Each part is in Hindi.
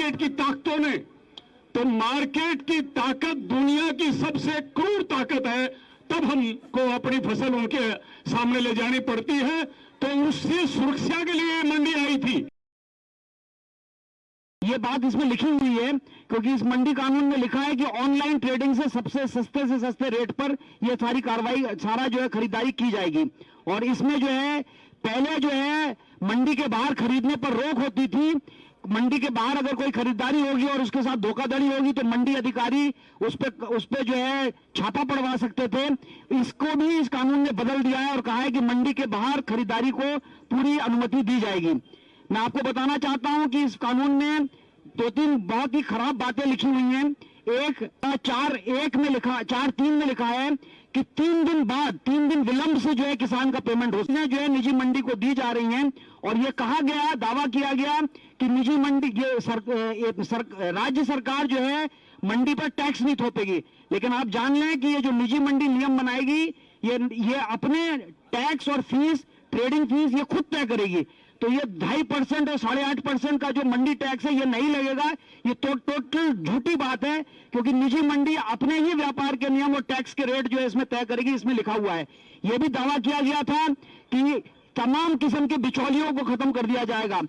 मार्केट की ताकतों ने, तो मार्केट की ताकत दुनिया की सबसे क्रूर ताकत है, तब हमको अपनी फसल उनके सामने ले जानी पड़ती है। तो उससे सुरक्षा के लिए मंडी आई थी। ये बात इसमें लिखी हुई है क्योंकि इस मंडी कानून में लिखा है कि ऑनलाइन ट्रेडिंग से सस्ते रेट पर यह सारी कार्रवाई, सारा जो है खरीदारी की जाएगी। और इसमें जो है पहले जो है मंडी के बाहर खरीदने पर रोक होती थी। मंडी के बाहर अगर कोई खरीदारी होगी और उसके साथ धोखाधड़ी होगी तो मंडी अधिकारी उस पे जो है छापा पड़वा सकते थे। इसको भी इस कानून ने बदल दिया है और कहा है कि मंडी के बाहर खरीदारी को पूरी अनुमति दी जाएगी। मैं आपको बताना चाहता हूं कि इस कानून में 2-3 बहुत ही खराब बातें लिखी हुई हैं। 4(1) में लिखा है कि 3 दिन विलंब से जो है किसान का पेमेंट उसने जो है निजी मंडी को दी जा रही हैं। और ये कहा गया, दावा किया गया कि निजी मंडी राज्य सरकार जो है मंडी पर टैक्स नहीं थोपेगी। लेकिन आप जान लें कि ये जो निजी मंडी नियम बनाएगी ये अपने टैक्स और फीस, ट्रेडिंग फीस ये खुद तय करेगी। तो ये 2.5% और 8.5% का जो मंडी टैक्स है ये नहीं लगेगा। ये तो टोटल झूठी बात है क्योंकि निजी मंडी अपने ही व्यापार के नियम और टैक्स के रेट जो है इसमें तय करेगी। इसमें लिखा हुआ है। यह भी दावा किया गया था कि तमाम किस्म के बिचौलियों को खत्म कर दिया जाएगा।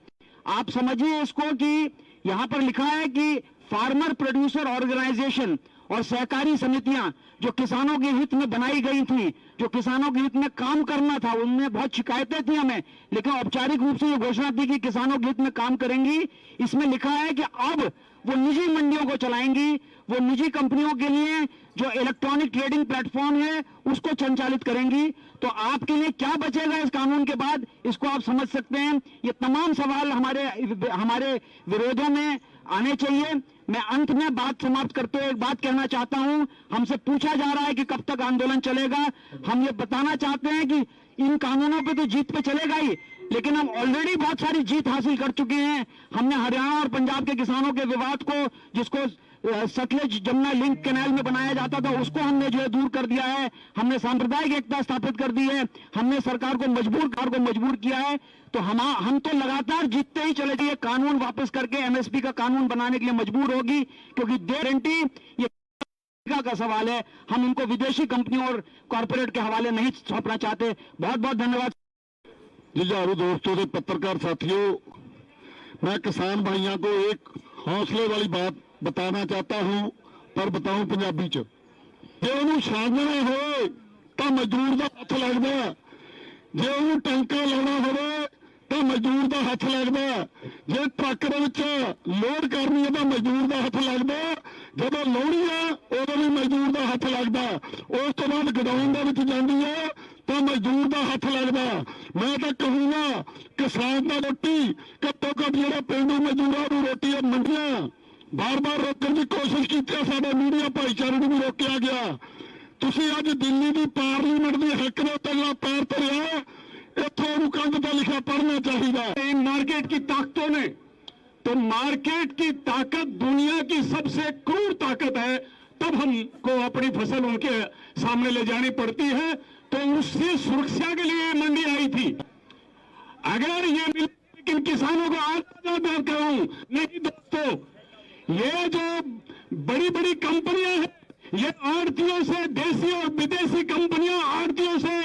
आप समझिए इसको कि यहां पर लिखा है कि फार्मर प्रोड्यूसर ऑर्गेनाइजेशन और सहकारी समितियां जो किसानों के हित में बनाई गई थी, जो किसानों के हित में काम करना था, उनमें बहुत शिकायतें थी हमें, लेकिन औपचारिक रूप से ये घोषणा थी कि किसानों के हित में काम करेंगी। इसमें लिखा है कि अब वो निजी मंडियों को चलाएंगी, वो निजी कंपनियों के लिए जो इलेक्ट्रॉनिक ट्रेडिंग प्लेटफॉर्म है उसको संचालित करेंगी। तो आपके लिए क्या बचेगा इस कानून के बाद, इसको आप समझ सकते हैं। ये तमाम सवाल हमारे विरोधों में आने चाहिए। मैं अंत में बात समाप्त करते हुए एक बात कहना चाहता हूं। हमसे पूछा जा रहा है कि कब तक आंदोलन चलेगा। हम ये बताना चाहते हैं कि इन कानूनों पे तो जीत पे चलेगा ही, लेकिन हम ऑलरेडी बहुत सारी जीत हासिल कर चुके हैं। हमने हरियाणा और पंजाब के किसानों के विवाद को, जिसको सतलुज जमुना लिंक कैनाल में बनाया जाता था, उसको हमने जो है दूर कर दिया है। हमने सांप्रदायिक एकता स्थापित कर दी है। हमने सरकार को मजबूर किया है। तो हम तो लगातार जीतते ही चले जाइए। कानून वापस करके एमएसपी का कानून बनाने के लिए मजबूर होगी क्योंकि गारंटी ये का सवाल है। हम इनको विदेशी कंपनियों और कॉर्पोरेट के हवाले नहीं सौंपना चाहते। बहुत बहुत धन्यवाद। जुझारू दोस्तों से पत्रकार साथियों, मैं किसान भाइयों को एक हौसले वाली बात बताना चाहता हूं, पर बताऊं पंजाबी च। जे उन्होंने छानना हो तो मजदूर का हथ लगता, जे उन्होंने टंका लाना हो तो मजदूर का हथ लगता, जे ट्रक लोड करनी है तो मजदूर का हथ लगता, जो लानी है उदों भी मजदूर का हथ लगता, उस तो बाद गोदाम जाती है तो मजदूर का हथ लगता। मैं तो कहूंगा किसान का रोटी घट्टो घट जो पेंडू मजदूरों को रोटी मंडियां बार बार रोकने की कोशिश की, साडे मीडिया भाईचारे को भी रोकया गया। तुसीं अज दिल्ली की पार्लीमेंट की हक के उत्ते पैर धरिया, इत्थों कंध पर लिखा पढ़ना चाहिए। इन मार्केट की ताकतों ने, तो मार्केट की ताकत दुनिया की सबसे क्रूर ताकत है, तब हमको अपनी फसल उनके सामने ले जानी पड़ती है। तो उससे सुरक्षा के लिए मंडी आई थी। अगर ये लेकिन किसानों को आज कहूं नहीं दोस्तों, ये जो बड़ी बड़ी कंपनियां हैं, ये आड़तियों से, देसी और विदेशी कंपनियां आड़तियों से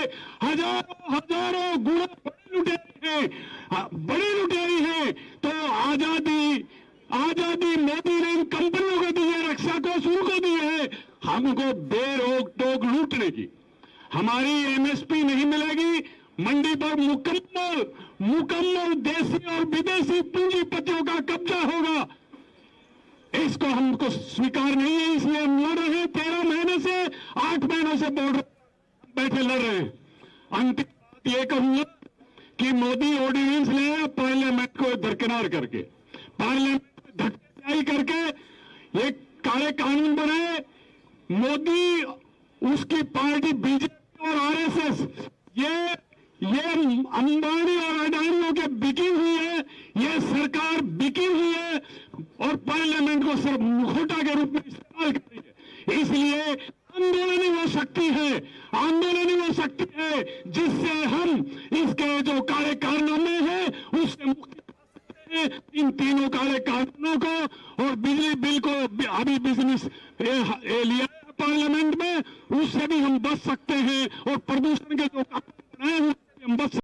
हजारों गुना बड़ी लुटेरी है। तो आजादी मोदी ने इन कंपनियों को दी है, रक्षा कोष उनको दी है हमको बेरोक टोक लूटने की। हमारी एमएसपी नहीं मिलेगी, मंडी पर मुकम्मल देसी और विदेशी पूंजीपतियों का कब्जा होगा। इसको हमको स्वीकार नहीं है, इसलिए हम लड़ रहे हैं। 13 महीने से 8 महीनों से बॉर्डर बैठे लड़ रहे हैं। अंतिम बात यह कहूंगा कि मोदी ऑर्डिनेंस ले पार्लियामेंट को दरकिनार करके, पार्लियामेंट में धक्काई करके ये काले कानून बनाए। मोदी, उसकी पार्टी बीजेपी और आरएसएस ये अंबानी और अडानियों के बिकी हुई है, ये सरकार बिकी हुई है और पार्लियामेंट को सिर्फ मुखौटा के रूप में इस्तेमाल कर रही है। इसलिए आंदोलन ही वो शक्ति है जिससे हम इसके जो काले कारनामे हैं उससे मुक्त हैं इन तीनों काले कानूनों को, और बिजली बिल को अभी बिजनेस लिया पार्लियामेंट में, उससे भी हम बच सकते हैं। और प्रदूषण के जो बनाए हुए